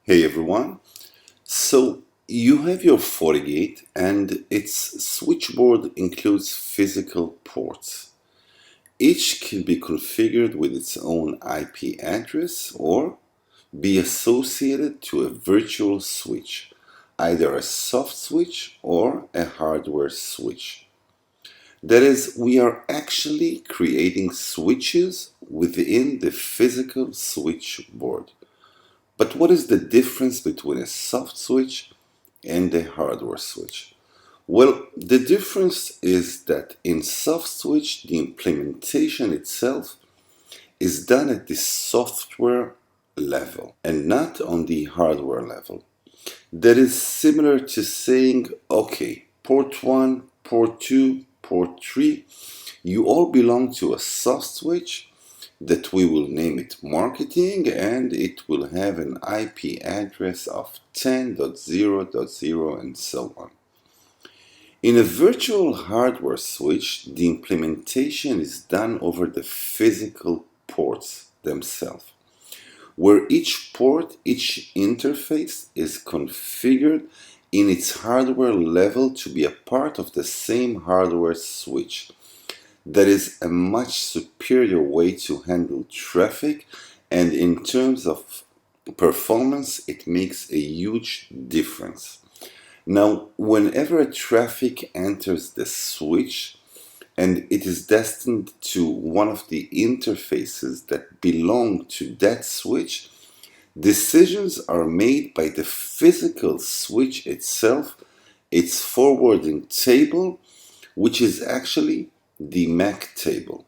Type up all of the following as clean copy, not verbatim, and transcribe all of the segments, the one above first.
Hey everyone. So you have your Fortigate and its switchboard includes physical ports. Each can be configured with its own IP address or be associated to a virtual switch, either a soft switch or a hardware switch. That is, we are actually creating switches within the physical switchboard. But what is the difference between a soft switch and a hardware switch? Well, the difference is that in soft switch, the implementation itself is done at the software level and not on the hardware level. That is similar to saying, okay, port 1, port 2, port 3, you all belong to a soft switch that we will name it marketing, and it will have an IP address of 10.0.0 and so on. In a virtual hardware switch, the implementation is done over the physical ports themselves, where each port, each interface is configured in its hardware level to be a part of the same hardware switch. That is a much superior way to handle traffic, and in terms of performance, it makes a huge difference. Now, whenever traffic enters the switch and it is destined to one of the interfaces that belong to that switch, decisions are made by the physical switch itself, its forwarding table, which is actually the MAC table.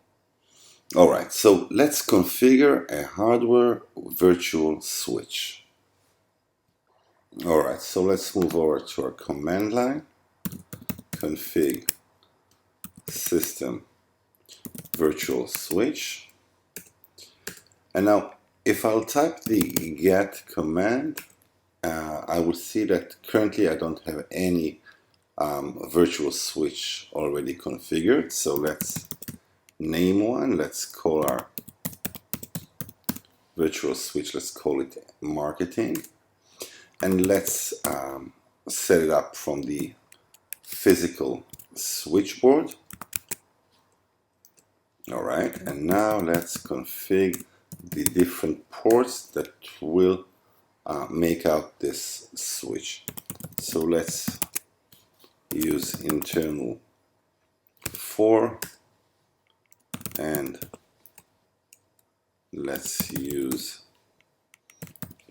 Alright, so let's configure a hardware virtual switch. Alright, so let's move over to our command line, config system virtual switch. And now if I'll type the get command, I will see that currently I don't have any virtual switch already configured. So let's name one. Let's call our virtual switch, let's call it marketing. And let's set it up from the physical switchboard. All right, and now let's configure the different ports that will make out this switch. So let's use internal 4 and let's use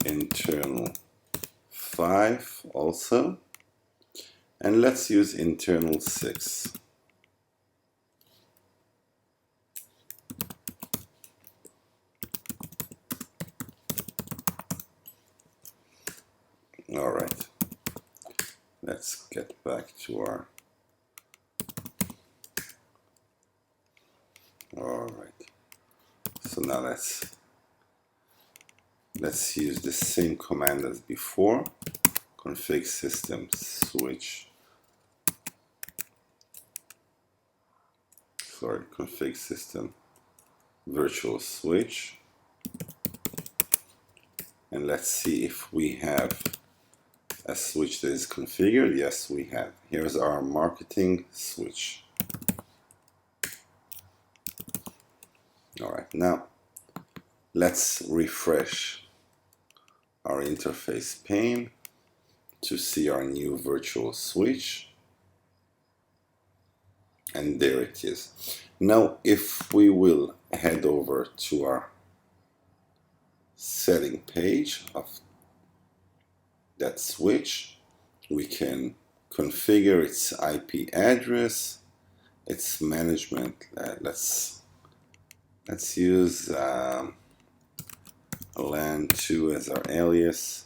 internal 5 also, and let's use internal 6. All right, let's get back to our. All right, so now let's use the same command as before. Config system switch. Config system virtual switch. And let's see if we have a switch that is configured. Yes, we have. Here's our marketing switch. All right, now let's refresh our interface pane to see our new virtual switch. And there it is. Now, if we will head over to our setting page of that switch, we can configure its IP address, its management. Let's use LAN2 as our alias,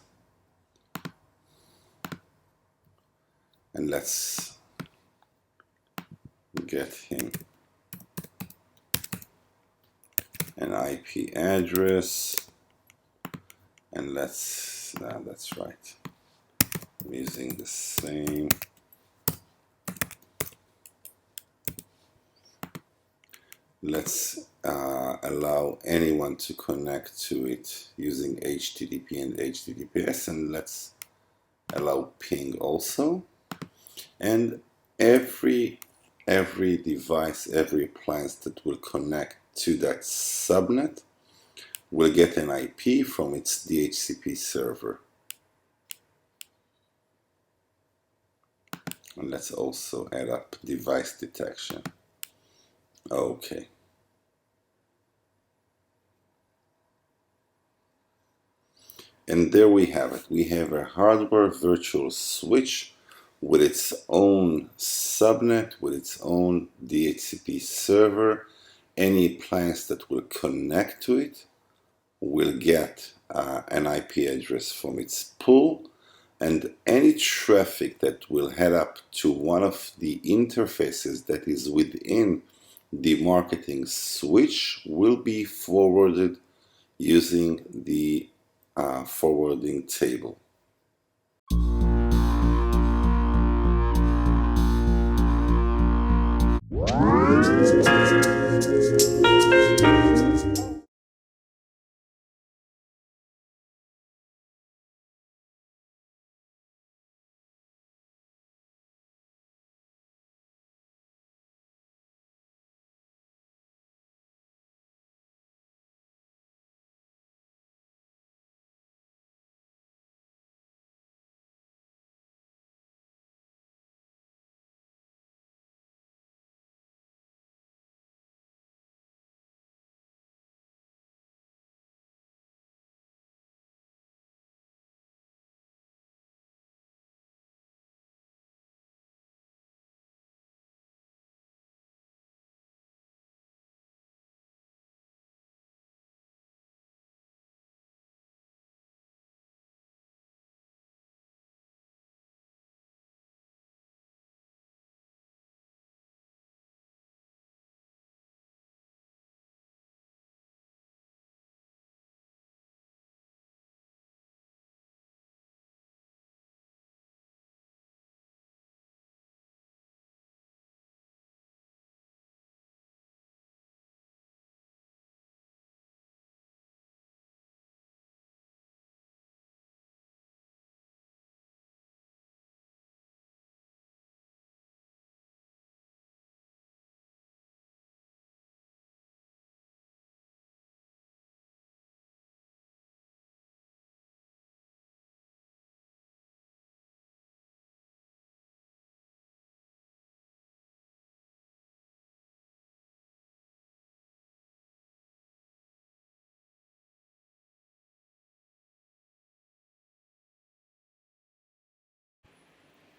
and let's get him an IP address, and that's right. I'm using the same. Let's allow anyone to connect to it using HTTP and HTTPS, and let's allow ping also. And every device, every appliance that will connect to that subnet will get an IP from its DHCP server. And let's also add up device detection. Okay. And there we have it. We have a hardware virtual switch with its own subnet, with its own DHCP server. Any appliance that will connect to it will get an IP address from its pool, and any traffic that will head up to one of the interfaces that is within the marketing switch will be forwarded using the forwarding table.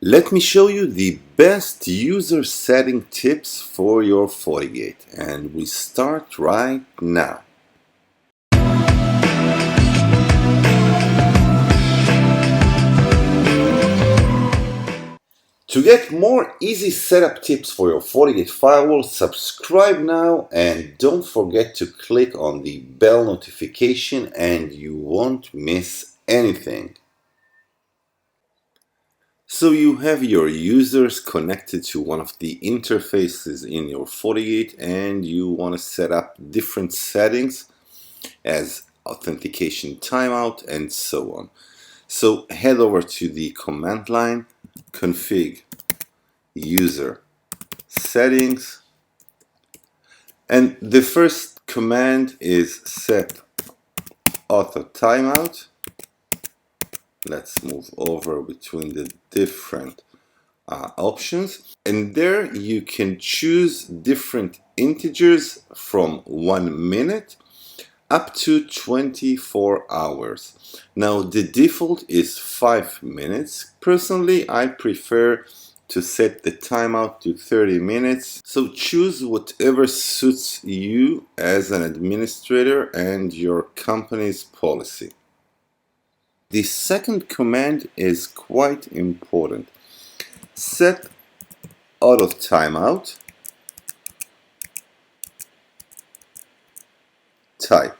Let me show you the best user setting tips for your Fortigate, and we start right now. To get more easy setup tips for your Fortigate firewall, subscribe now and don't forget to click on the bell notification and you won't miss anything. So you have your users connected to one of the interfaces in your Fortigate and you want to set up different settings as authentication timeout and so on. So head over to the command line, config user settings, and the first command is set auto timeout. Let's move over between the different options, and there you can choose different integers from 1 minute up to 24 hours. Now the default is 5 minutes. Personally, I prefer to set the timeout to 30 minutes. So choose whatever suits you as an administrator and your company's policy. The second command is quite important. Set auto timeout type.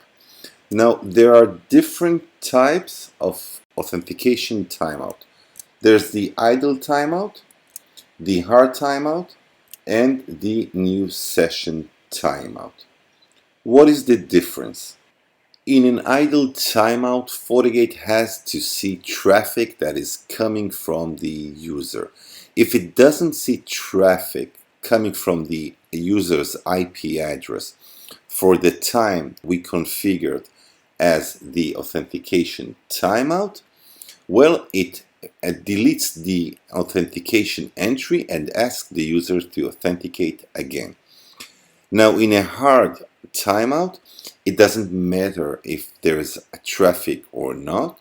Now there are different types of authentication timeout. There's the idle timeout, the hard timeout, and the new session timeout. What is the difference? In an idle timeout, Fortigate has to see traffic that is coming from the user. If it doesn't see traffic coming from the user's IP address for the time we configured as the authentication timeout, well, it deletes the authentication entry and asks the user to authenticate again. Now, in a hard timeout, it doesn't matter if there's a traffic or not.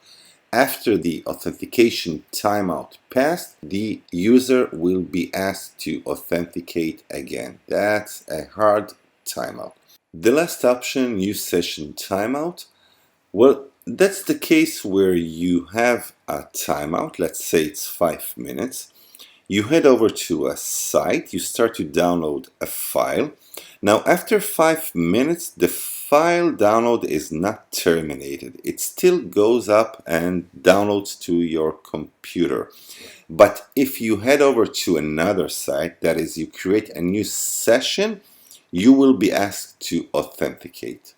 After the authentication timeout passed, the user will be asked to authenticate again. That's a hard timeout. The last option, use session timeout. Well, that's the case where you have a timeout. Let's say it's 5 minutes. You head over to a site, you start to download a file. Now, after 5 minutes, the file download is not terminated. It still goes up and downloads to your computer. But if you head over to another site, that is, you create a new session, you will be asked to authenticate.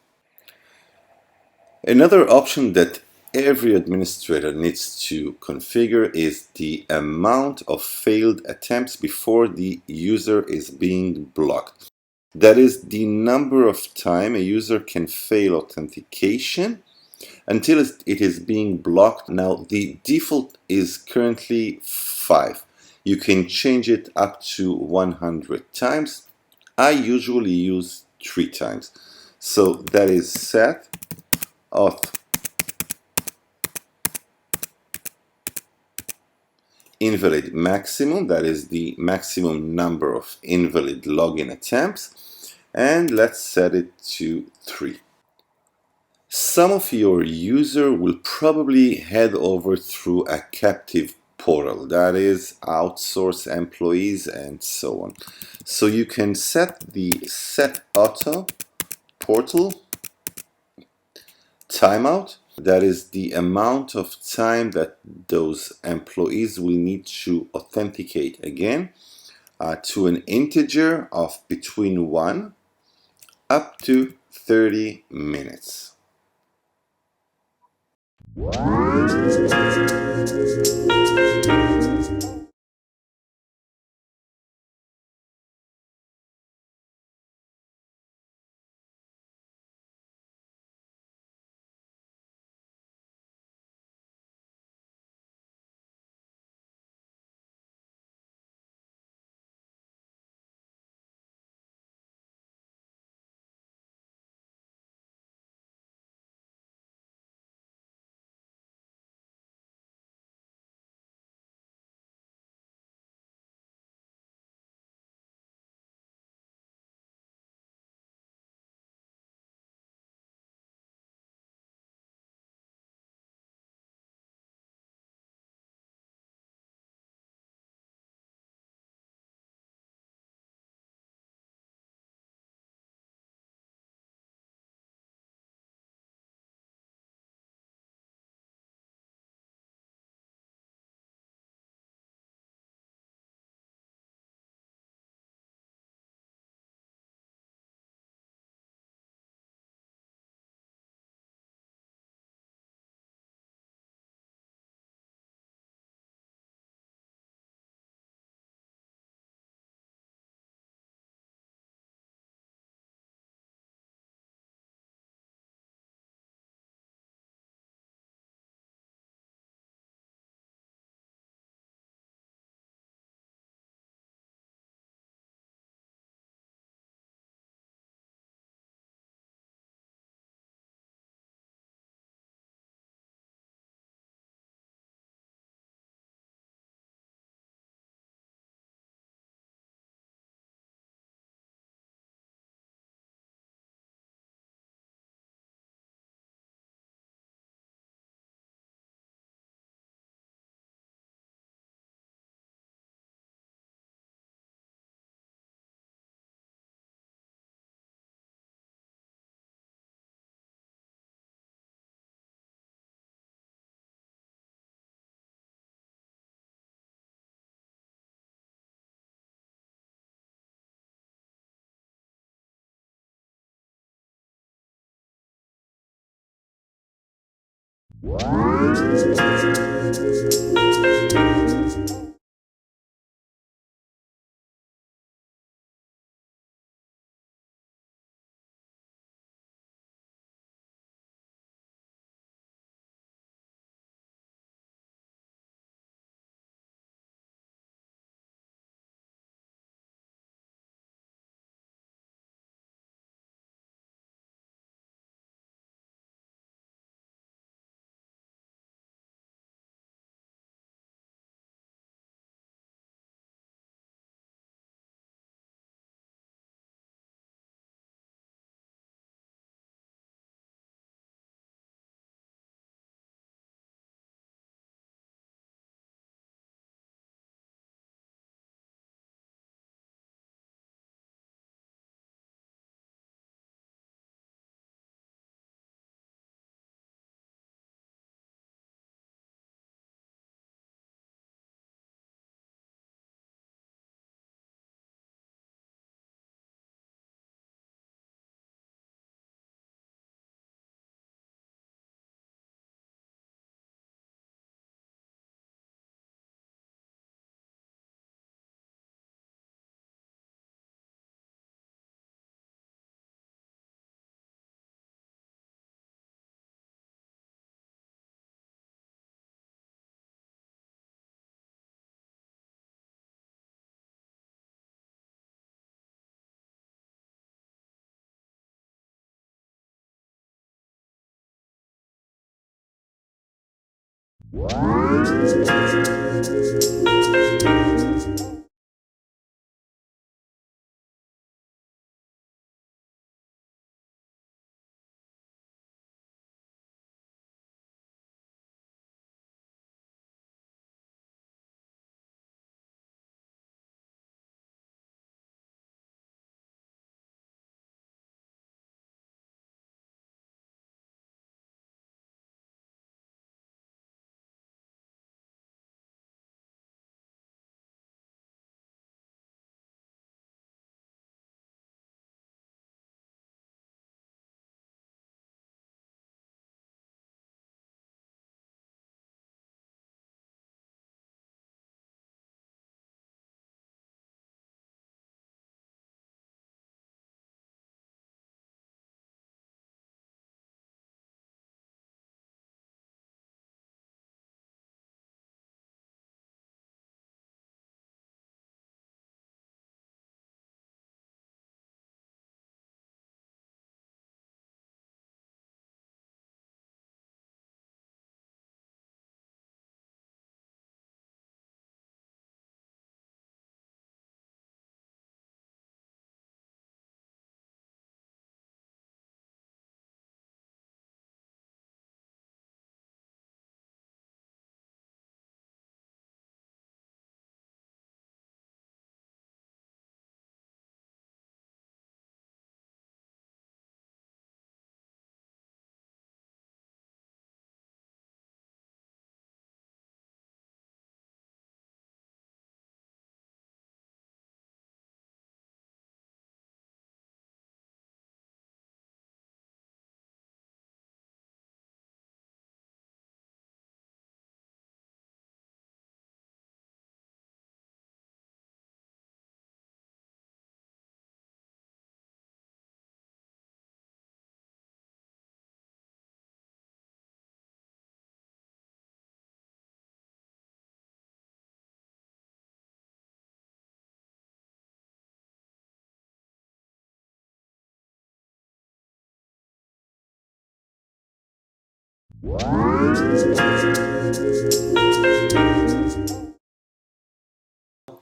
Another option that every administrator needs to configure is the amount of failed attempts before the user is being blocked. That is the number of time a user can fail authentication until it is being blocked. Now, the default is currently 5. You can change it up to 100 times. I usually use 3 times. So that is set auth invalid maximum, that is the maximum number of invalid login attempts, and let's set it to 3. Some of your user will probably head over through a captive portal, that is outsource employees and so on. So you can set the set auto portal timeout. That is the amount of time that those employees will need to authenticate again to an integer of between 1 up to 30 minutes.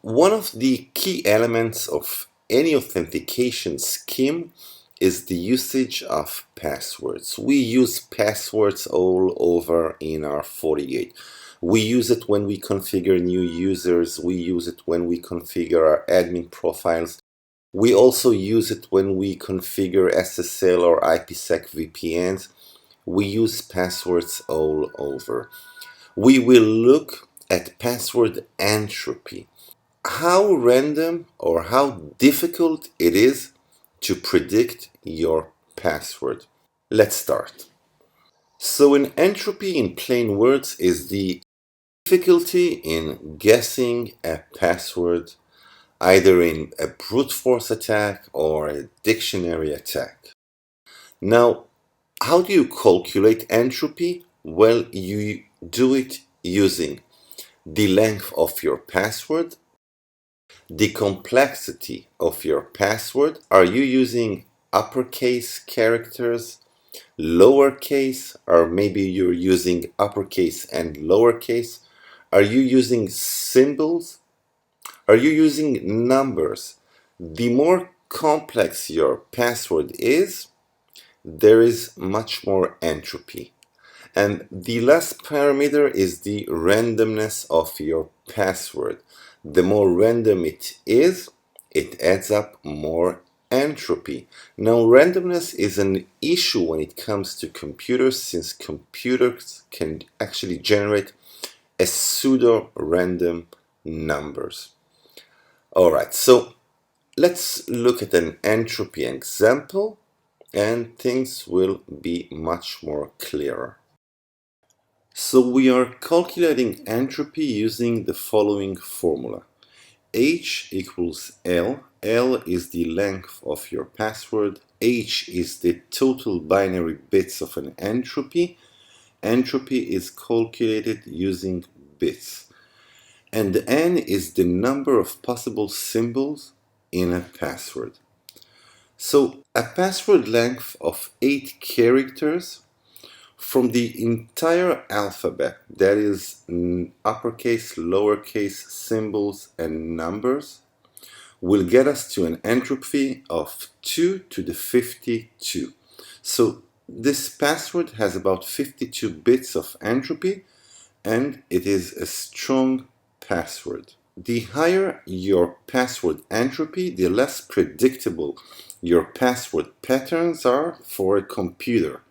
One of the key elements of any authentication scheme is the usage of passwords. We use passwords all over in our FortiGate. We use it when we configure new users. We use it when we configure our admin profiles. We also use it when we configure SSL or IPsec VPNs. We use passwords all over. We will look at password entropy, how random or how difficult it is to predict your password. Let's start. So an entropy in plain words is the difficulty in guessing a password either in a brute force attack or a dictionary attack. Now, how do you calculate entropy? Well, you do it using the length of your password, the complexity of your password. Are you using uppercase characters, lowercase, or maybe you're using uppercase and lowercase? Are you using symbols? Are you using numbers? The more complex your password is, there is much more entropy. And the last parameter is the randomness of your password. The more random it is, it adds up more entropy. Now, randomness is an issue when it comes to computers, since computers can actually generate a pseudo-random numbers. All right, so let's look at an entropy example and things will be much more clearer. So we are calculating entropy using the following formula. H equals L. L is the length of your password. H is the total binary bits of an entropy. Entropy is calculated using bits. And N is the number of possible symbols in a password. So a password length of 8 characters from the entire alphabet, that is uppercase, lowercase, symbols, and numbers, will get us to an entropy of 2 to the 52. So this password has about 52 bits of entropy, and it is a strong password. The higher your password entropy, the less predictable your password patterns are for a computer.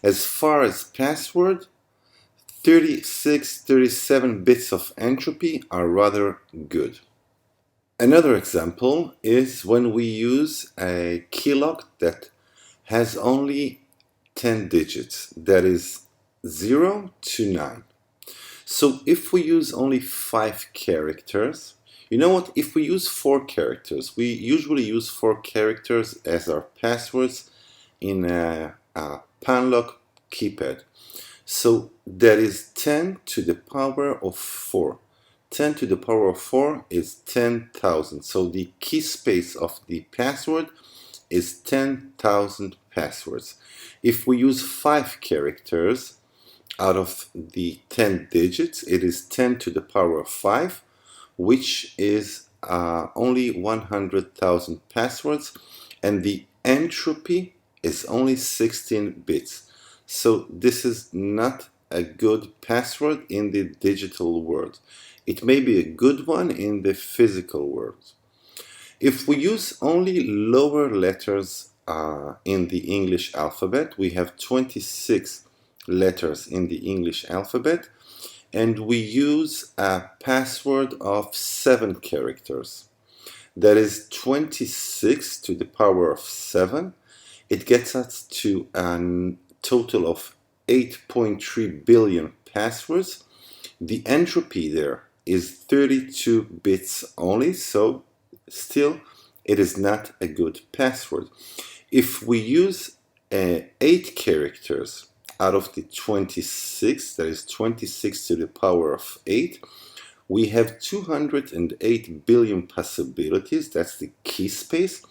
As far as password, 36, 37 bits of entropy are rather good. Another example is when we use a keylog that has only 10 digits, that is 0 to 9. So if we use only 5 characters, you know what? If we use 4 characters, we usually use 4 characters as our passwords in a panlock keypad. So that is 10 to the power of 4. 10 to the power of 4 is 10,000. So the key space of the password is 10,000 passwords. If we use 5 characters out of the 10 digits, it is 10 to the power of 5, which is only 100,000 passwords, and the entropy is only 16 bits. So this is not a good password in the digital world. It may be a good one in the physical world. If we use only lower letters in the English alphabet, we have 26 letters in the English alphabet, and we use a password of 7 characters. That is 26 to the power of 7. It gets us to a total of 8.3 billion passwords. The entropy there is 32 bits only, so still it is not a good password. If we use 8 characters out of the 26, that is 26 to the power of 8, we have 208 billion possibilities. That's the key space.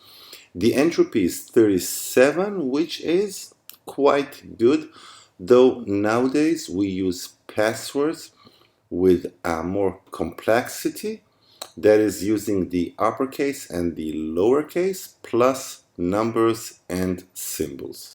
The entropy is 37, which is quite good, though nowadays we use passwords with more complexity, that is using the uppercase and the lowercase plus numbers and symbols.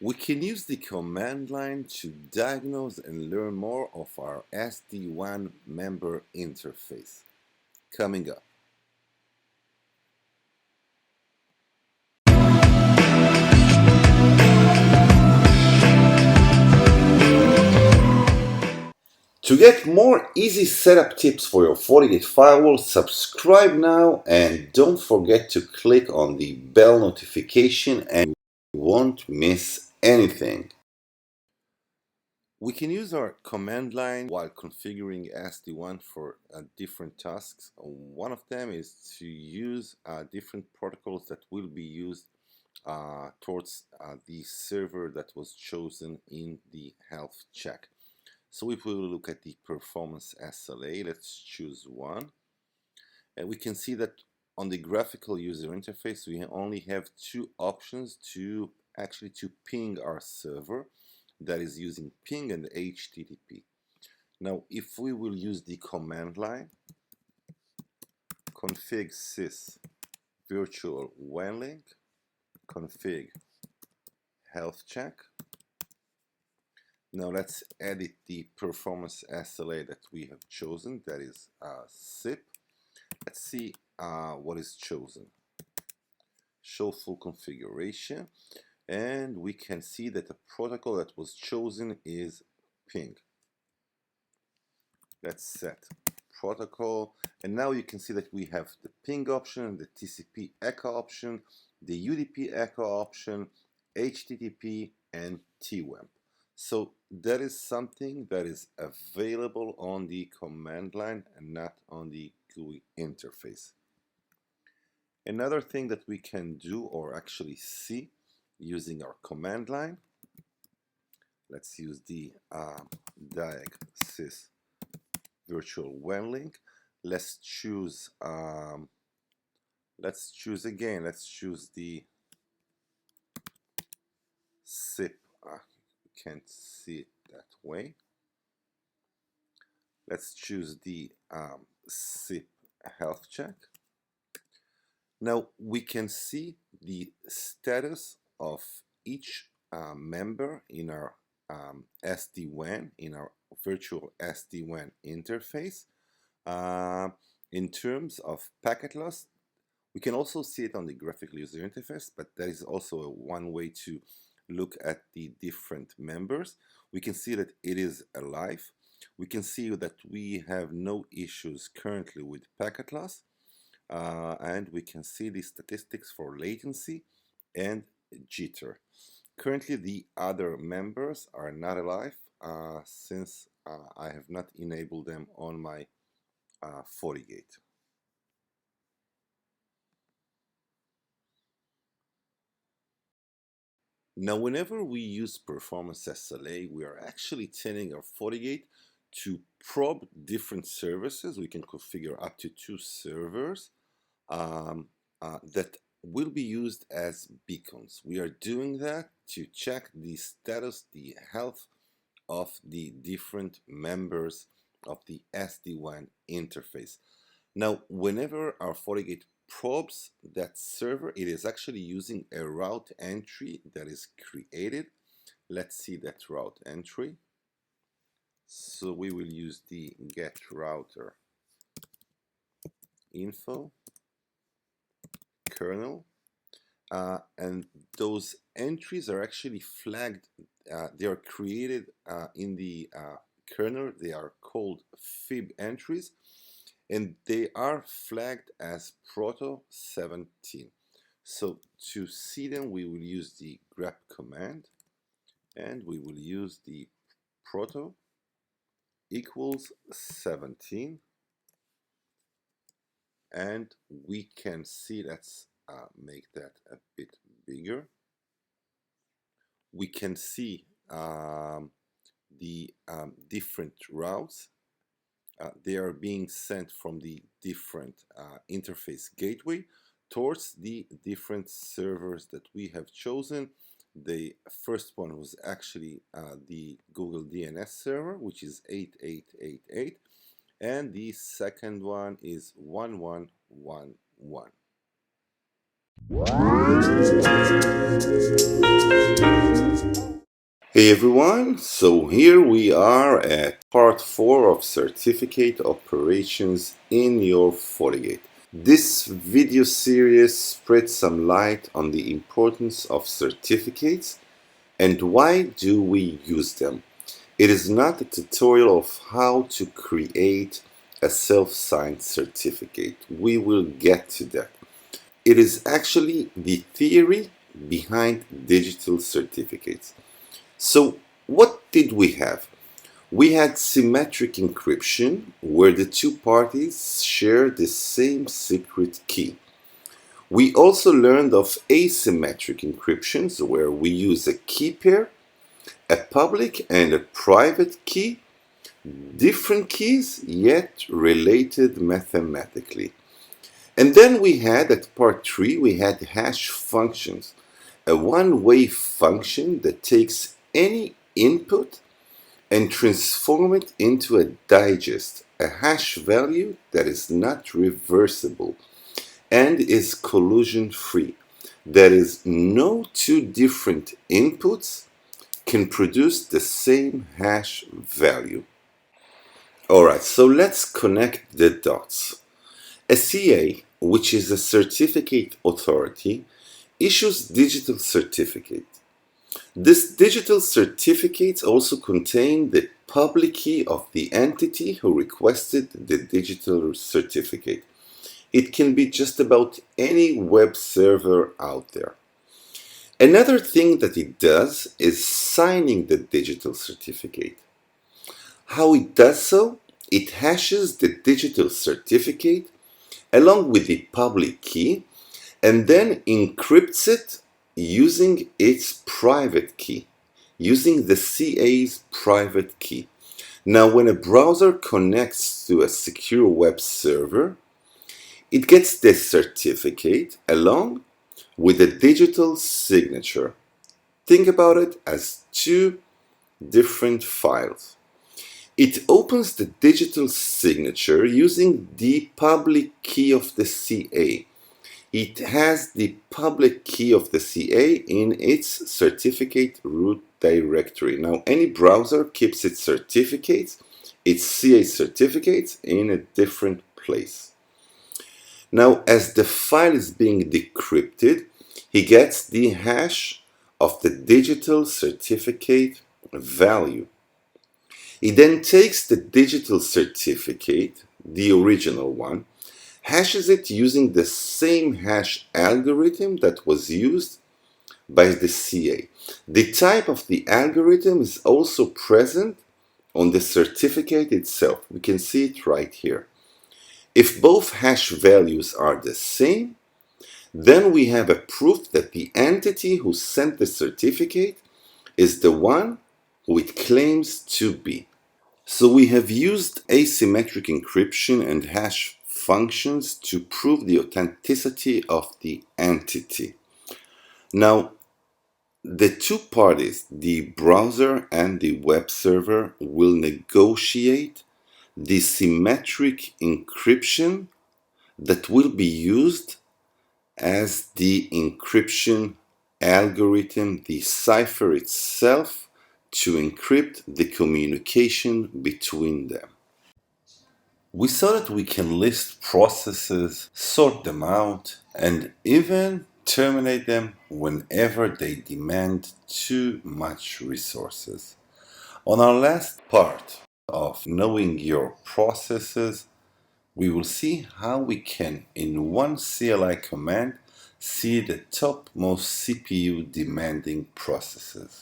We can use the command line to diagnose and learn more of our SD-WAN member interface. Coming up. To get more easy setup tips for your Fortigate firewall, subscribe now and don't forget to click on the bell notification and you won't miss anything. We can use our command line while configuring SD-WAN for different tasks. One of them is to use different protocols that will be used towards the server that was chosen in the health check. So if we look at the performance SLA, let's choose one. And we can see that on the graphical user interface, we only have two options to ping our server, that is using ping and HTTP. Now, if we will use the command line, config sys virtual WAN link, config health check. Now let's edit the performance SLA that we have chosen, that is SIP. Let's see what is chosen. Show full configuration, and we can see that the protocol that was chosen is ping. Let's set protocol, and now you can see that we have the ping option, the TCP echo option, the UDP echo option, HTTP, and TWAMP. So that is something that is available on the command line and not on the GUI interface. Another thing that we can do or actually see using our command line, let's use the diag sys virtual WAN link. Let's choose the SIP. You can't see it that way. Let's choose the SIP health check. Now we can see the status of each member in our SD-WAN, in our virtual SD-WAN interface. In terms of packet loss, we can also see it on the graphical user interface, but that is also one way to look at the different members. We can see that it is alive. We can see that we have no issues currently with packet loss. And we can see the statistics for latency and jitter. Currently, the other members are not alive since I have not enabled them on my Fortigate. Now, whenever we use performance SLA, we are actually telling our Fortigate to probe different services. We can configure up to 2 servers that will be used as beacons. We are doing that to check the status, the health of the different members of the SD-WAN interface. Now, whenever our Fortigate probes that server, it is actually using a route entry that is created. Let's see that route entry. So we will use the get router info kernel. And those entries are actually flagged. They are created in the kernel. They are called fib entries, and they are flagged as proto 17. So to see them, we will use the grep command, and we will use the proto equals 17, and we can see, let's make that a bit bigger. We can see the different routes. They are being sent from the different interface gateway towards the different servers that we have chosen. The first one was actually the Google DNS server, which is 8888, and the second one is 1111. Hey everyone, so here we are at part 4 of certificate operations in your Fortigate. This video series spreads some light on the importance of certificates and why do we use them. It is not a tutorial of how to create a self-signed certificate. We will get to that. It is actually the theory behind digital certificates. So what did we have? We had symmetric encryption, where the two parties share the same secret key. We also learned of asymmetric encryptions, where we use a key pair, a public and a private key, different keys yet related mathematically. And then we had, at part 3, we had hash functions, a one-way function that takes any input and transform it into a digest, a hash value that is not reversible and is collision-free. That is, no two different inputs can produce the same hash value. Alright, so let's connect the dots. A CA, which is a certificate authority, issues digital certificate. This digital certificate also contain the public key of the entity who requested the digital certificate. It can be just about any web server out there. Another thing that it does is signing the digital certificate. How it does so? It hashes the digital certificate along with the public key and then encrypts it using its private key, using the CA's private key. Now, when a browser connects to a secure web server, it gets the certificate along with a digital signature. Think about it as two different files. It opens the digital signature using the public key of the CA. It has the public key of the CA in its certificate root directory. Now, any browser keeps its certificates, its CA certificates, in a different place. Now, as the file is being decrypted, he gets the hash of the digital certificate value. He then takes the digital certificate, the original one, hashes it using the same hash algorithm that was used by the CA. The type of the algorithm is also present on the certificate itself. We can see it right here. If both hash values are the same, then we have a proof that the entity who sent the certificate is the one who it claims to be. So we have used asymmetric encryption and hash functions to prove the authenticity of the entity. Now, the two parties, the browser and the web server, will negotiate the symmetric encryption that will be used as the encryption algorithm, the cipher itself, to encrypt the communication between them. We saw that we can list processes, sort them out, and even terminate them whenever they demand too much resources. On our last part of knowing your processes, we will see how we can, in one CLI command, see the topmost CPU demanding processes.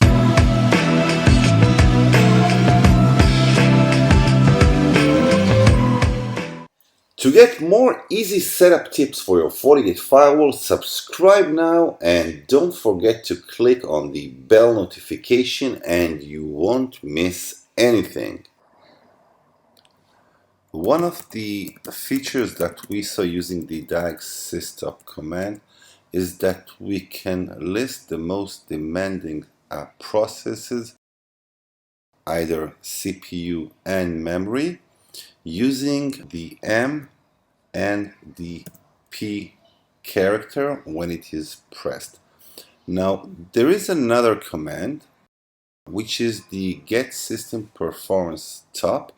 To get more easy setup tips for your Fortigate firewall, subscribe now and don't forget to click on the bell notification and you won't miss anything. One of the features that we saw using the DAG systop command is that we can list the most demanding processes, either CPU and memory, using the M and the P character when it is pressed. Now, there is another command, which is the get system performance top,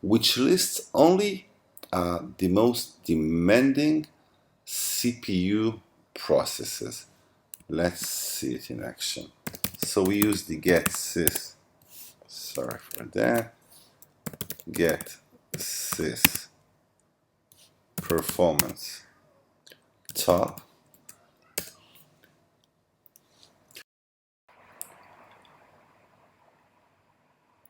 which lists only the most demanding CPU processes. Let's see it in action. So we use the get sys, sorry for that, get sys performance top.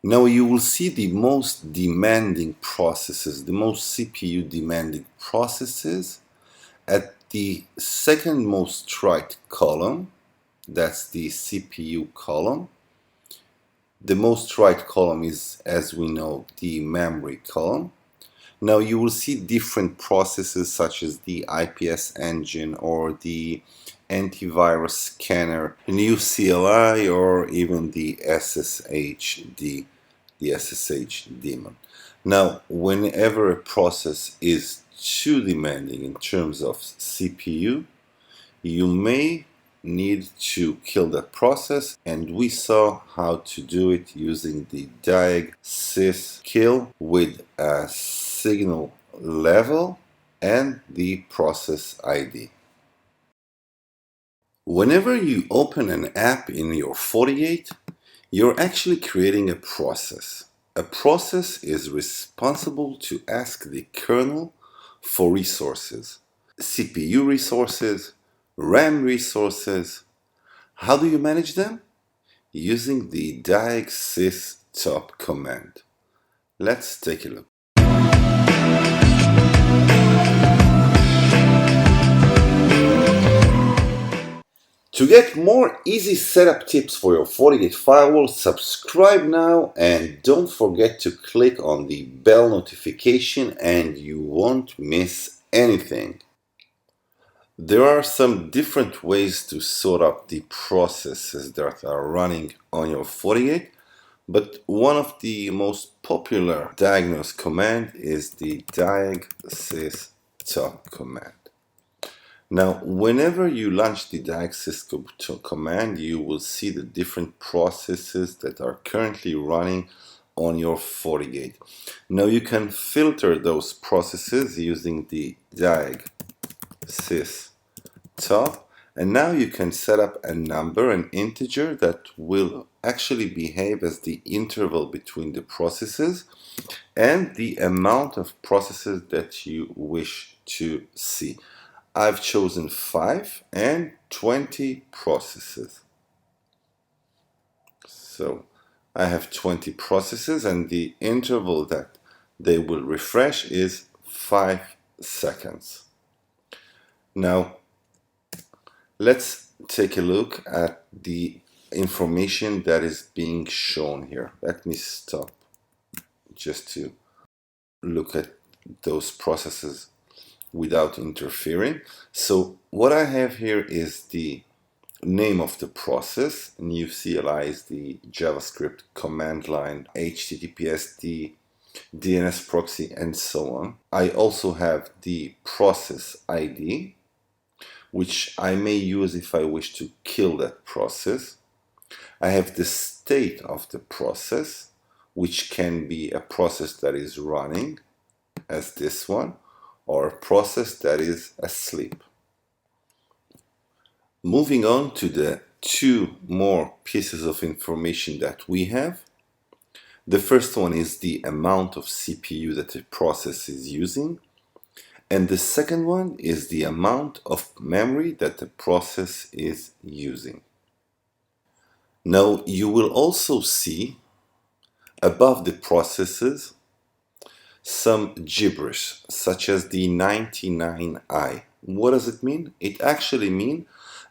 Now you will see the most demanding processes, the most CPU demanding processes at the second most right column. That's the CPU column. The most right column is, as we know, the memory column. Now you will see different processes such as the IPS engine or the antivirus scanner, the new CLI, or even the SSHD, the SSH daemon. Now, whenever a process is too demanding in terms of CPU, you may need to kill that process, and we saw how to do it using the diag sys kill with a signal level and the process ID. Whenever you open an app in your Fortigate, you're actually creating a process. A process is responsible to ask the kernel for resources, CPU resources, RAM resources. How do you manage them? Using the diag sys top command. Let's take a look. To get more easy setup tips for your Fortigate firewall, subscribe now and don't forget to click on the bell notification and you won't miss anything. There are some different ways to sort up the processes that are running on your Fortigate, but one of the most popular diagnose command is the diag sys top command. Now, whenever you launch the diag sys command, you will see the different processes that are currently running on your Fortigate. Now, you can filter those processes using the diag sys top, and now you can set up a number, an integer that will actually behave as the interval between the processes and the amount of processes that you wish to see. I've chosen 5 and 20 processes. So I have 20 processes and the interval that they will refresh is 5 seconds. Now let's take a look at the information that is being shown here. Let me stop just to look at those processes without interfering. So what I have here is the name of the process. New CLI is the JavaScript command line, HTTPS, the DNS proxy, and so on. I also have the process ID, which I may use if I wish to kill that process. I have the state of the process, which can be a process that is running, as this one, or a process that is asleep. Moving on to the 2 more pieces of information that we have. The first one is the amount of CPU that the process is using, and the second one is the amount of memory that the process is using. Now you will also see above the processes some gibberish, such as the 99i. What does it mean? It actually means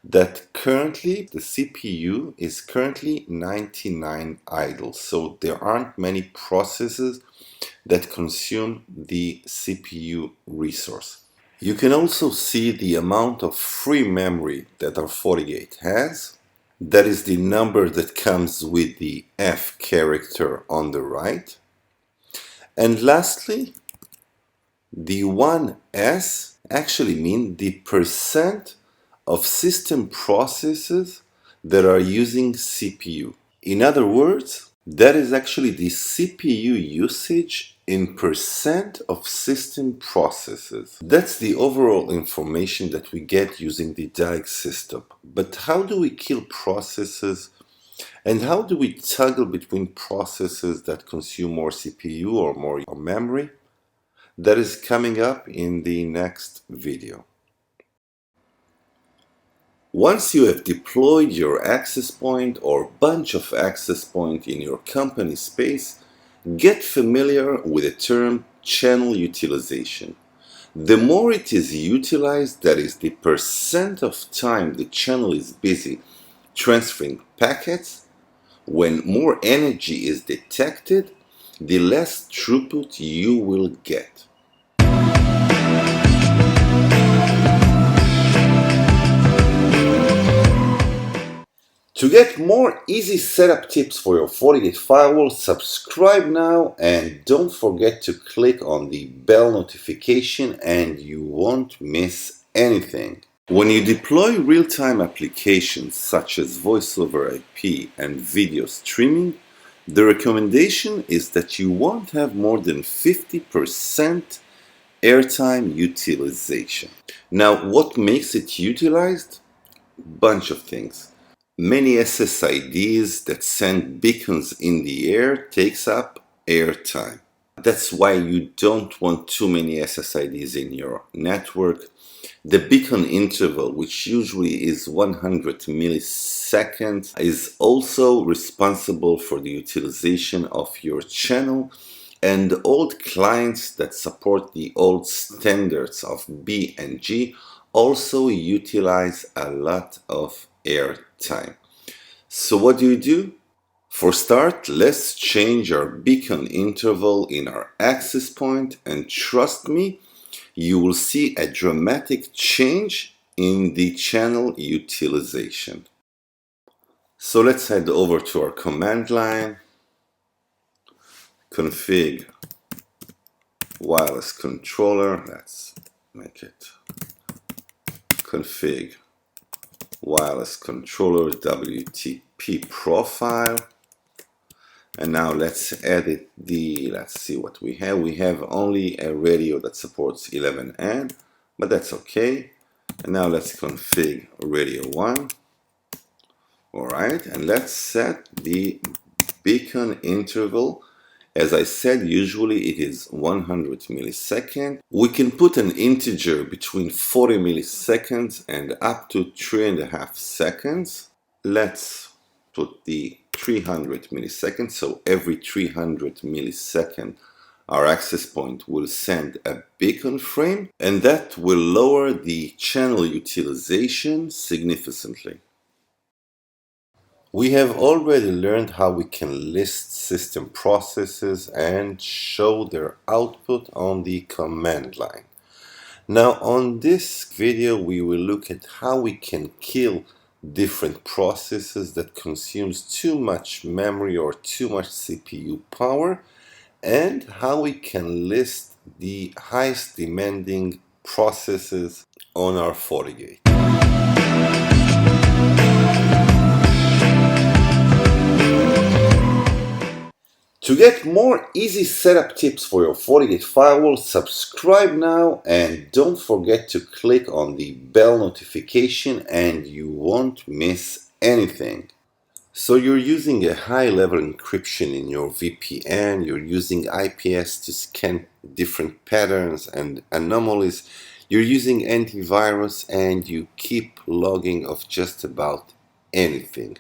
that currently the CPU is currently 99 idle. So there aren't many processes that consume the CPU resource. You can also see the amount of free memory that our Fortigate has. That is the number that comes with the F character on the right. And lastly, the 1S actually mean the percent of system processes that are using CPU. In other words, that is actually the CPU usage in percent of system processes. That's the overall information that we get using the DAG system. But how do we kill processes, and how do we toggle between processes that consume more CPU or more memory? That is coming up in the next video. Once you have deployed your access point or bunch of access point in your company space, get familiar with the term channel utilization. The more it is utilized, that is the percent of time the channel is busy transferring packets, when more energy is detected, the less throughput you will get. To get more easy setup tips for your Fortigate firewall, subscribe now and don't forget to click on the bell notification and you won't miss anything. When you deploy real-time applications such as voice over IP and video streaming, the recommendation is that you won't have more than 50% airtime utilization. Now, what makes it utilized? Bunch of things. Many SSIDs that send beacons in the air takes up airtime. That's why you don't want too many SSIDs in your network. The beacon interval, which usually is 100 milliseconds, is also responsible for the utilization of your channel, and old clients that support the old standards of B and G also utilize a lot of airtime. So what do? For start, let's change our beacon interval in our access point, and trust me, you will see a dramatic change in the channel utilization. So let's head over to our command line, config wireless controller. Let's make it config wireless controller WTP profile. And now let's edit let's see what we have. We have only a radio that supports 11N, but that's okay. And now let's config radio 1. Alright, and let's set the beacon interval. As I said, usually it is 100 milliseconds. We can put an integer between 40 milliseconds and up to 3.5 seconds. Let's put the 300 milliseconds. So every 300 milliseconds, our access point will send a beacon frame, and that will lower the channel utilization significantly. We have already learned how we can list system processes and show their output on the command line. Now on this video we will look at how we can kill different processes that consumes too much memory or too much CPU power, and how we can list the highest demanding processes on our Fortigate. To get more easy setup tips for your Fortigate firewall, subscribe now and don't forget to click on the bell notification and you won't miss anything. So you're using a high-level encryption in your VPN, you're using IPS to scan different patterns and anomalies, you're using antivirus, and you keep logging of just about anything.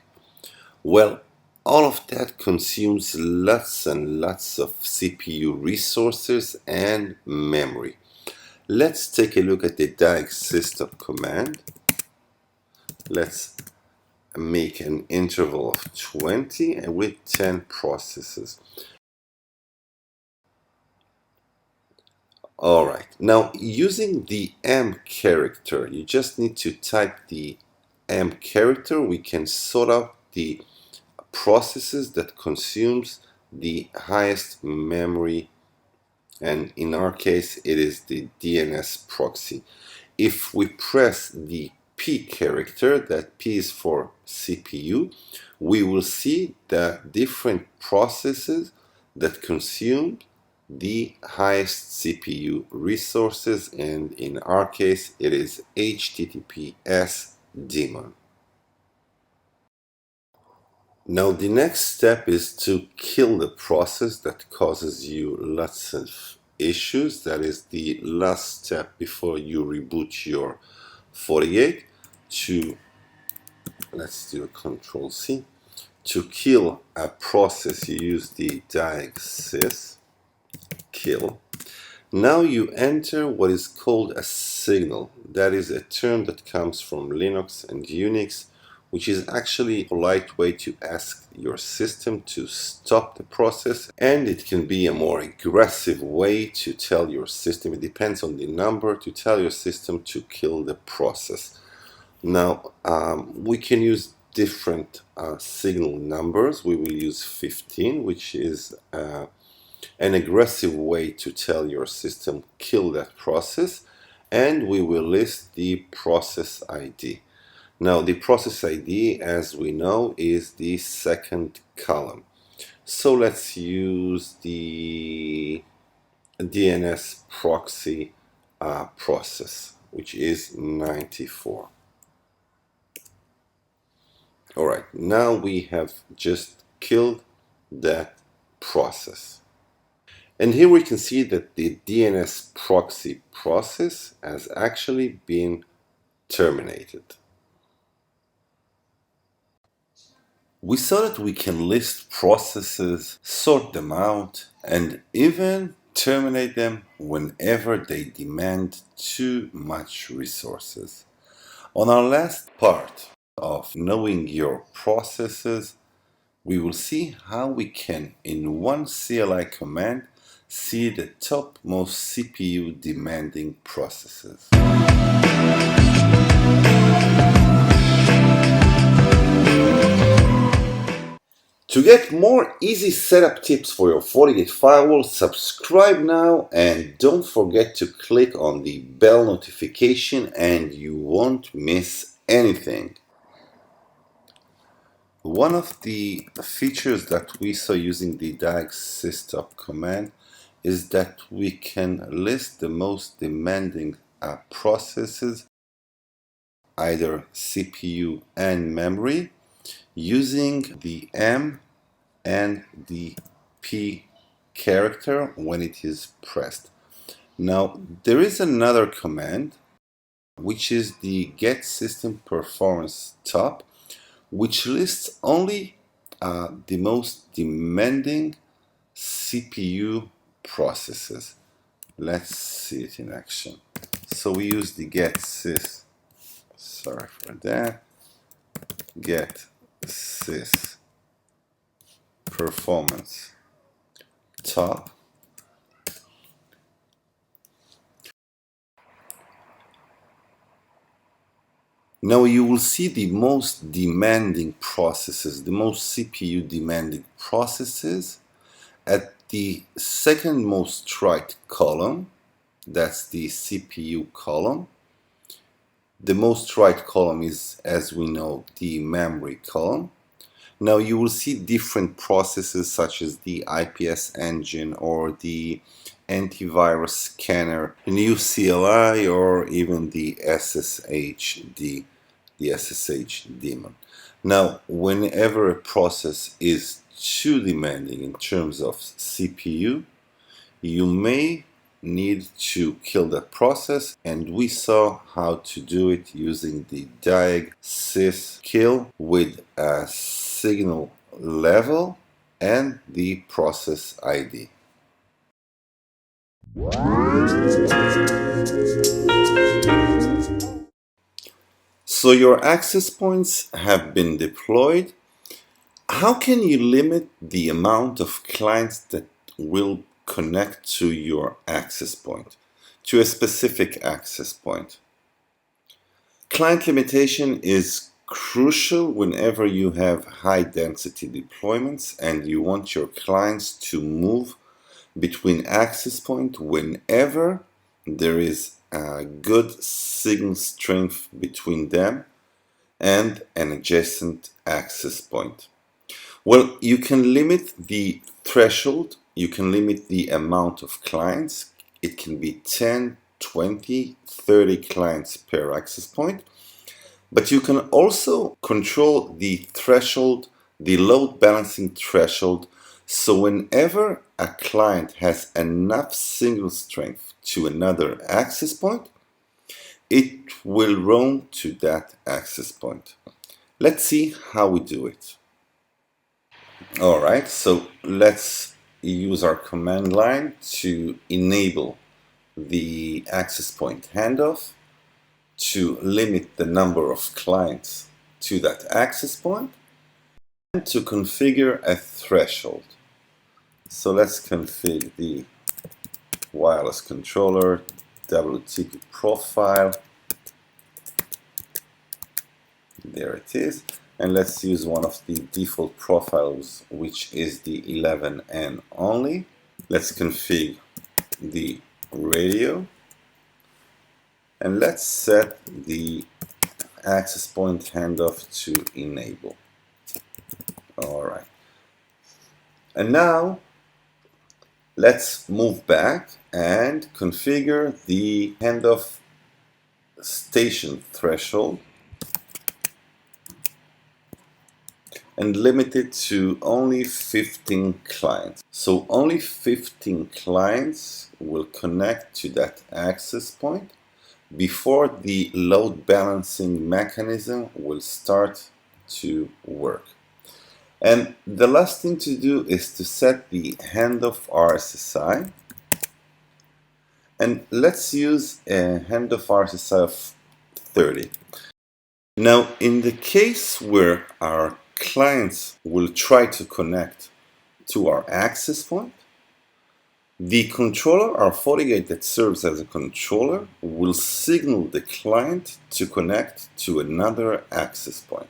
Well, all of that consumes lots and lots of CPU resources and memory. Let's take a look at the DAG system command. Let's make an interval of 20 and with 10 processes. Alright, now using the M character, you just need to type the M character. We can sort out the processes that consumes the highest memory and in our case it is the DNS proxy. If we press the P character, that P is for CPU, we will see the different processes that consume the highest CPU resources, and in our case it is HTTPS daemon. Now the next step is to kill the process that causes you lots of issues. That is the last step before you reboot your Fortigate. Let's do a Control C. To kill a process, you use the diag sys kill. Now you enter what is called a signal. That is a term that comes from Linux and Unix, which is actually a polite way to ask your system to stop the process, and it can be a more aggressive way to tell your system, it depends on the number, to tell your system to kill the process. Now we can use different signal numbers. We will use 15, which is an aggressive way to tell your system kill that process, and we will list the process ID. Now the process ID, as we know, is the second column. So let's use the DNS proxy process, which is 94. Alright, now we have just killed that process. And here we can see that the DNS proxy process has actually been terminated. We saw that we can list processes, sort them out, and even terminate them whenever they demand too much resources. On our last part of knowing your processes, we will see how we can, in one CLI command, see the top most CPU demanding processes. To get more easy setup tips for your Fortigate firewall, subscribe now and don't forget to click on the bell notification and you won't miss anything. One of the features that we saw using the diag systop command is that we can list the most demanding processes, either CPU and memory, using the M and the P character when it is pressed. Now there is another command, which is the get system performance top, which lists only the most demanding CPU processes. Let's see it in action. So we use the get sys, sorry for that, get sys performance top. Now you will see the most demanding processes, the most CPU demanding processes at the second most right column. That's the CPU column. The most right column is, as we know, the memory column. Now you will see different processes such as the IPS engine or the antivirus scanner, the new CLI, or even the SSHD, the SSH daemon. Now, whenever a process is too demanding in terms of CPU, you may need to kill that process, and we saw how to do it using the diag sys kill with a signal level and the process ID. So your access points have been deployed. How can you limit the amount of clients that will connect to your access point, to a specific access point? Client limitation is crucial whenever you have high density deployments and you want your clients to move between access point whenever there is a good signal strength between them and an adjacent access point. Well, you can limit the threshold, you can limit the amount of clients. It can be 10, 20, 30 clients per access point. But you can also control the threshold, the load balancing threshold. So whenever a client has enough signal strength to another access point, it will roam to that access point. Let's see how we do it. All right, so let's use our command line to enable the access point handoff, to limit the number of clients to that access point, and to configure a threshold. So let's configure the wireless controller, WTP profile. There it is. And let's use one of the default profiles, which is the 11N only. Let's configure the radio. And let's set the access point handoff to enable. All right. And now let's move back and configure the handoff station threshold and limit it to only 15 clients. So only 15 clients will connect to that access point before the load balancing mechanism will start to work. And the last thing to do is to set the handoff RSSI. And let's use a handoff RSSI of 30. Now, in the case where our clients will try to connect to our access point, the controller, our FortiGate that serves as a controller, will signal the client to connect to another access point.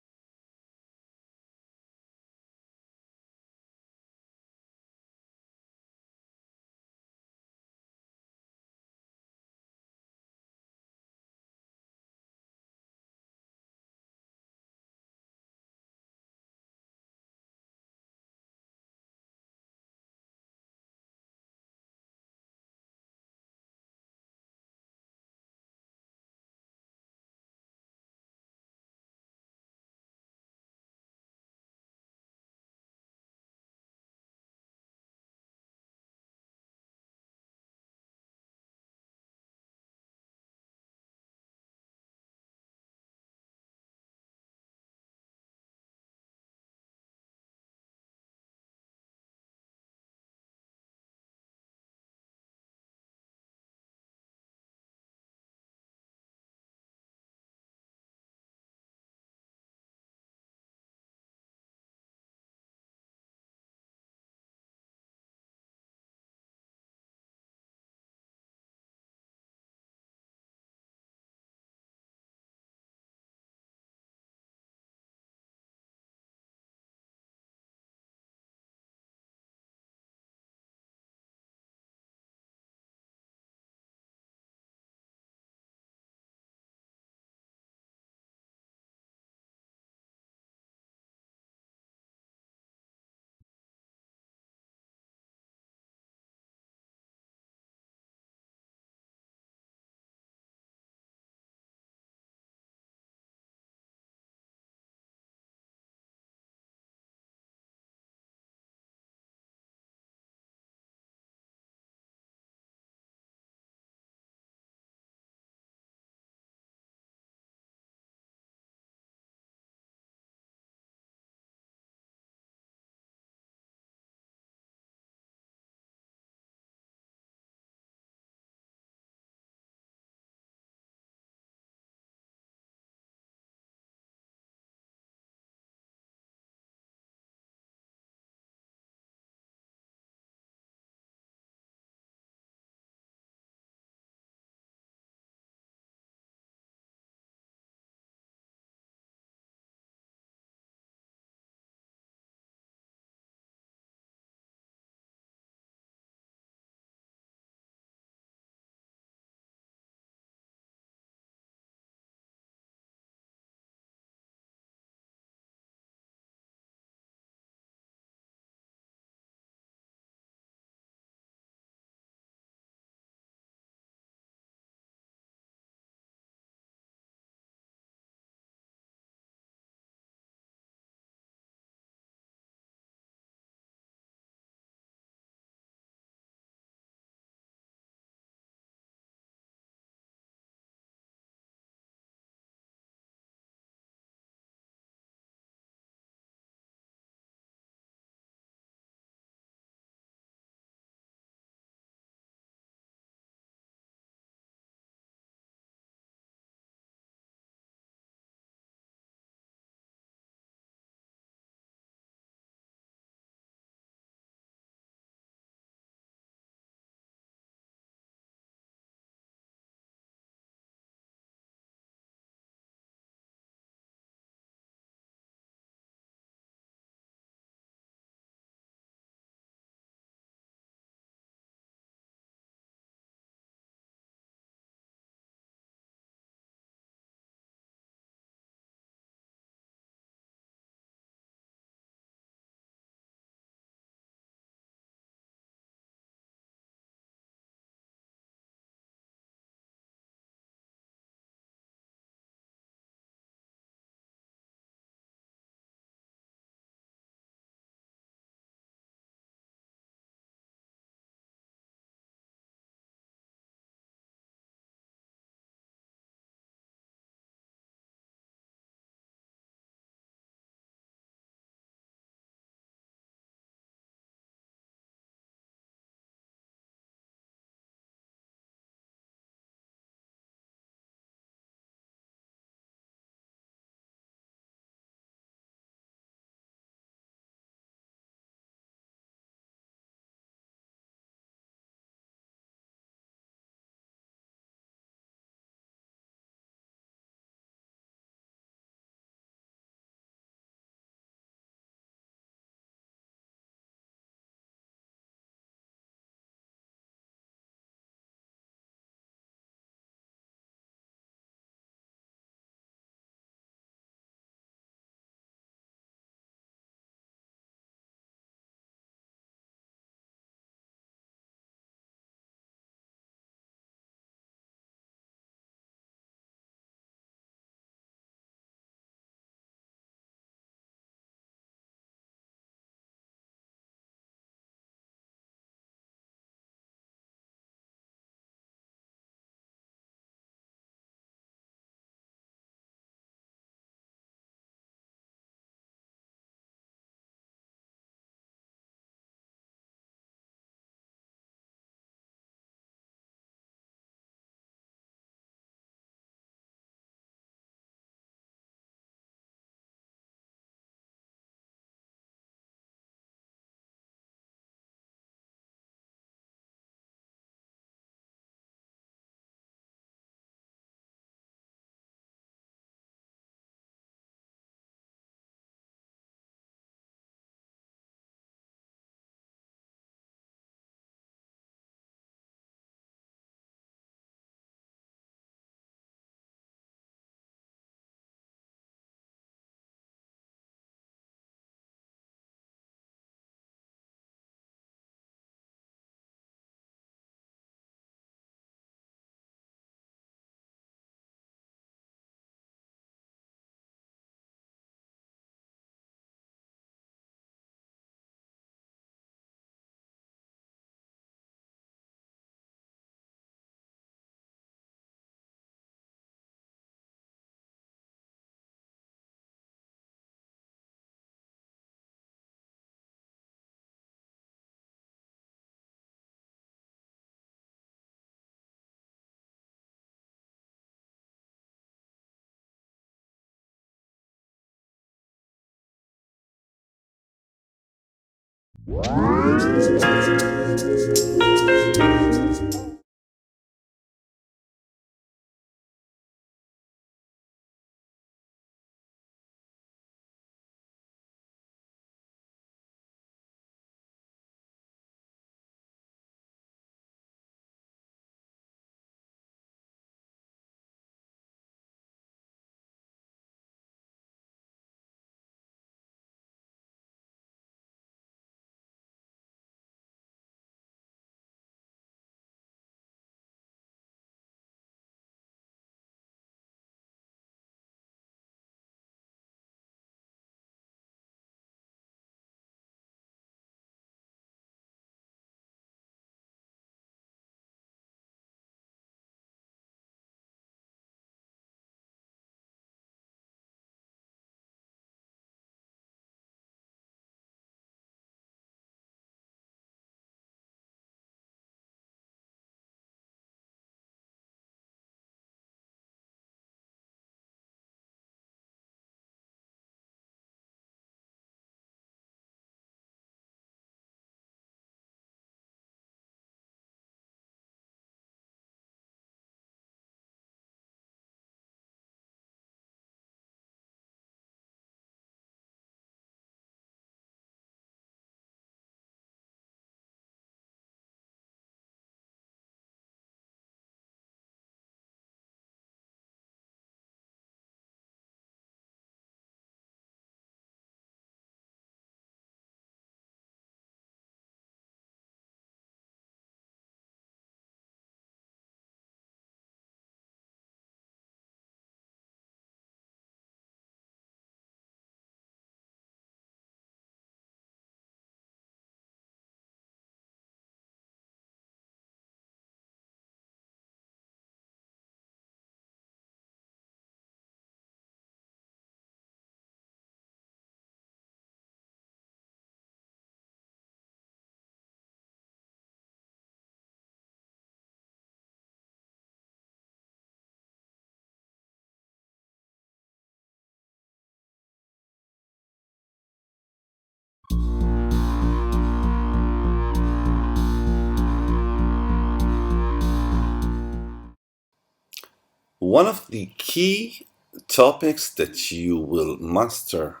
One of the key topics that you will master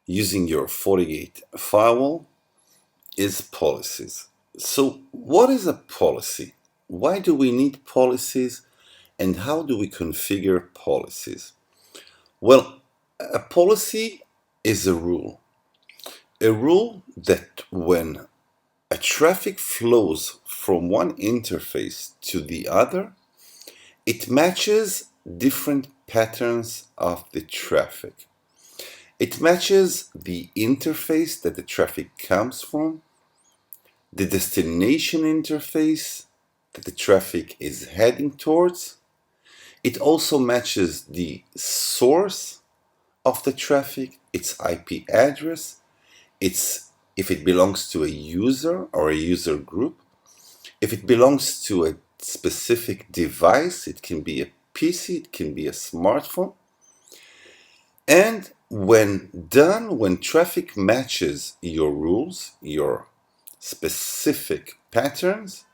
using your Fortigate firewall is policies. So, what is a policy? Why do we need policies? And how do we configure policies? Well, a policy is a rule that when a traffic flows from one interface to the other, it matches different patterns of the traffic. It matches the interface that the traffic comes from, the destination interface that the traffic is heading towards. It also matches the source of the traffic, its IP address, if it belongs to a user or a user group. If it belongs to a specific device, it can be a PC, it can be a smartphone. And when done, when traffic matches your rules, your specific patterns,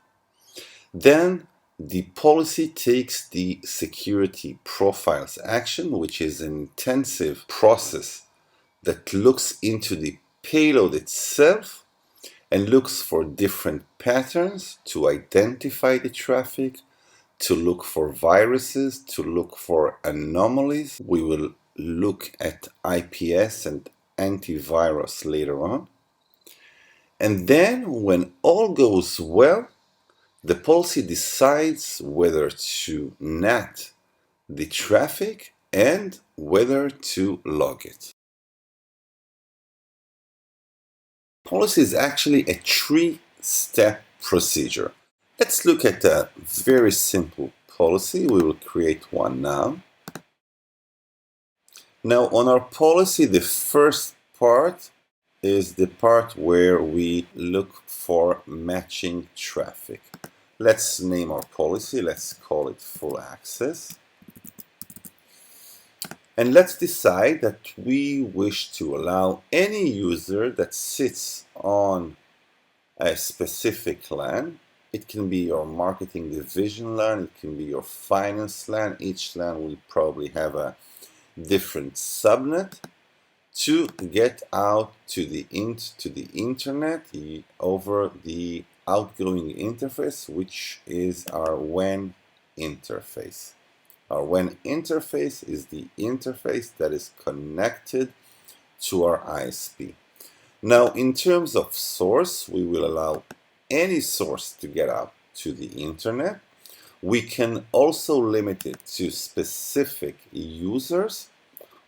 then the policy takes the security profiles action, which is an intensive process that looks into the payload itself and looks for different patterns to identify the traffic, to look for viruses, to look for anomalies. We will look at IPS and antivirus later on. And then, when all goes well, the policy decides whether to NAT the traffic and whether to log it. Policy is actually a three-step procedure. Let's look at a very simple policy. We will create one now. Now, on our policy, the first part is the part where we look for matching traffic. Let's name our policy. Let's call it full access. And let's decide that we wish to allow any user that sits on a specific LAN. It can be your marketing division LAN, it can be your finance LAN. Each LAN will probably have a different subnet to get out to the internet over the outgoing interface, which is our WAN interface. Our WAN interface is the interface that is connected to our ISP. Now, in terms of source, we will allow any source to get out to the internet. We can also limit it to specific users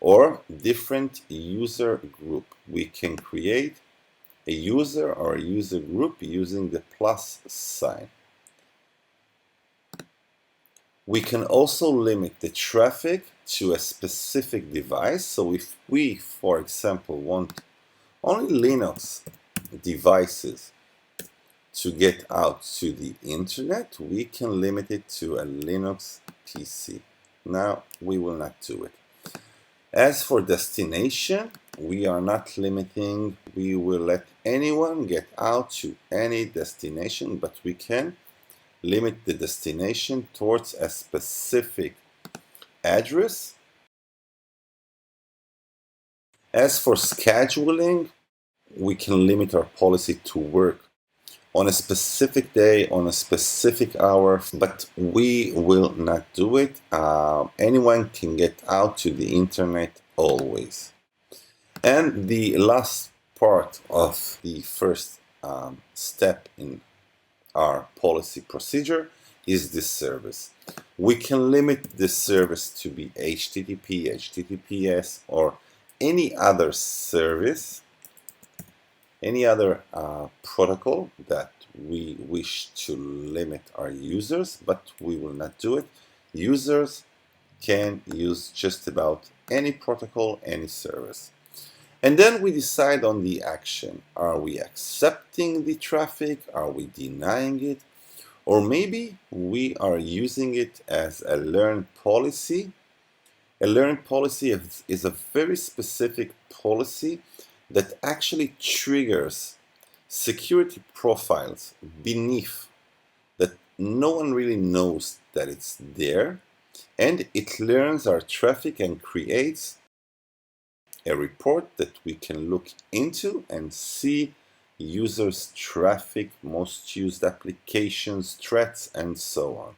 or different user group. We can create a user or a user group using the plus sign. We can also limit the traffic to a specific device. So if we, for example, want only Linux devices to get out to the internet, we can limit it to a Linux PC. Now, we will not do it. As for destination, we are not limiting. We will let anyone get out to any destination, but we can limit the destination towards a specific address. As for scheduling, we can limit our policy to work on a specific day, on a specific hour, but we will not do it. Anyone can get out to the internet always. And the last part of the first step in our policy procedure is this service. We can limit this service to be HTTP, HTTPS, or any other service, any other protocol that we wish to limit our users, but we will not do it. Users can use just about any protocol, any service. And then we decide on the action. Are we accepting the traffic? Are we denying it? Or maybe we are using it as a learn policy. A learn policy is a very specific policy that actually triggers security profiles beneath that no one really knows that it's there, and it learns our traffic and creates a report that we can look into and see users' traffic, most used applications, threats, and so on.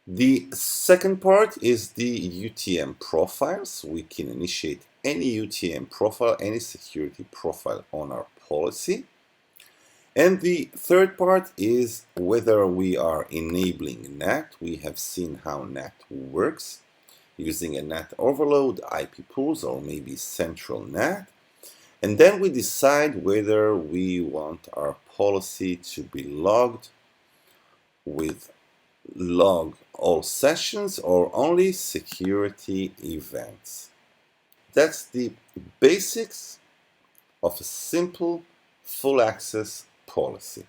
The second part is the UTM profiles. We can initiate any UTM profile, any security profile on our policy. And the third part is whether we are enabling NAT. We have seen how NAT works using a NAT overload, IP pools, or maybe central NAT. And then we decide whether we want our policy to be logged with log all sessions or only security events. That's the basics of a simple full access policy.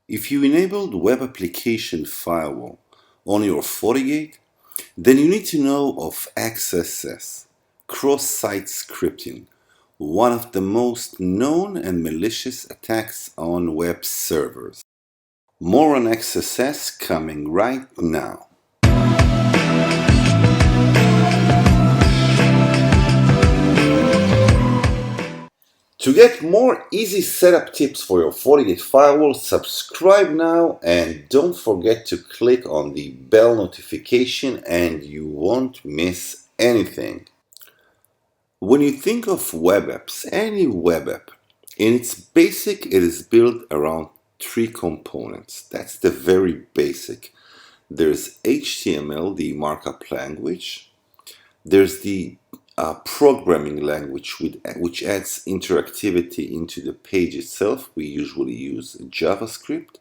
If you enabled Web Application Firewall on your Fortigate, then you need to know of XSS, cross-site scripting, one of the most known and malicious attacks on web servers. More on XSS coming right now. To get more easy setup tips for your Fortigate firewall, subscribe now and don't forget to click on the bell notification and you won't miss anything. When you think of web apps, any web app, in its basic, it is built around three components. That's the very basic. There's HTML, the markup language. There's the programming language which adds interactivity into the page itself. We usually use JavaScript.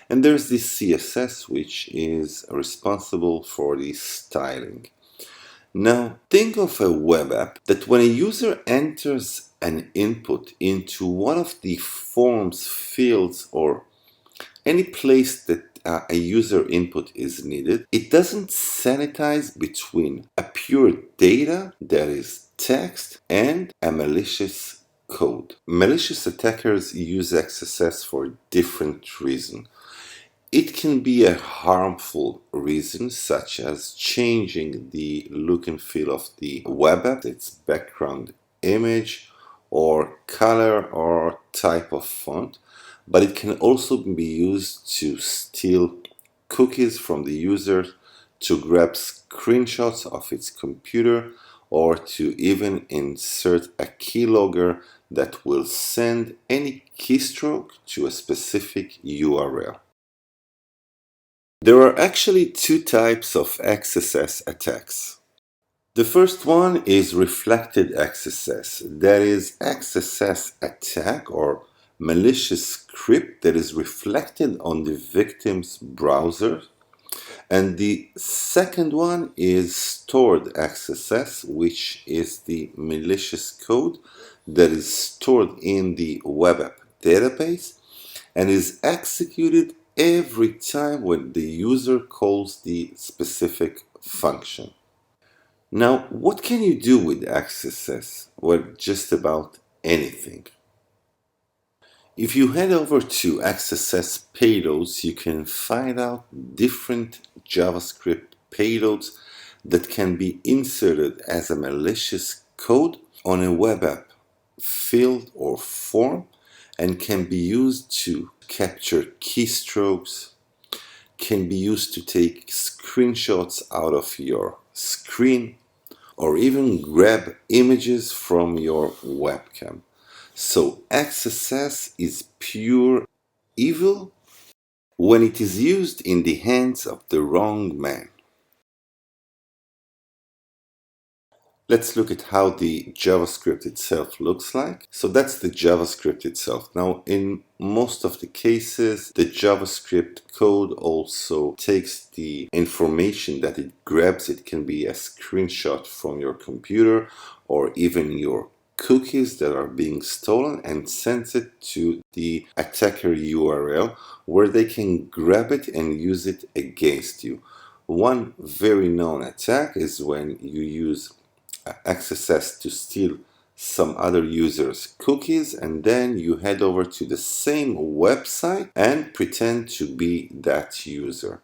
And there's the CSS, which is responsible for the styling. Now, think of a web app that when a user enters an input into one of the forms fields or any place that a user input is needed, it doesn't sanitize between a pure data that is text, and a malicious code. Malicious attackers use XSS for different reasons. It can be a harmful reason, such as changing the look and feel of the web app, its background image, or color or type of font, but it can also be used to steal cookies from the user, to grab screenshots of its computer, or to even insert a keylogger that will send any keystroke to a specific URL. There are actually two types of XSS attacks. The first one is reflected XSS. That is XSS attack or malicious script that is reflected on the victim's browser. And the second one is stored XSS, which is the malicious code that is stored in the web app database and is executed every time when the user calls the specific function. Now, what can you do with XSS? Well, just about anything. If you head over to XSS payloads, you can find out different JavaScript payloads that can be inserted as a malicious code on a web app field or form and can be used to capture keystrokes, can be used to take screenshots out of your screen, or even grab images from your webcam. So XSS is pure evil when it is used in the hands of the wrong man. Let's look at how the JavaScript itself looks like. So that's the JavaScript itself. Now, in most of the cases, the JavaScript code also takes the information that it grabs. It can be a screenshot from your computer or even your cookies that are being stolen and sends it to the attacker URL where they can grab it and use it against you. One very known attack is when you use XSS to steal some other user's cookies and then you head over to the same website and pretend to be that user.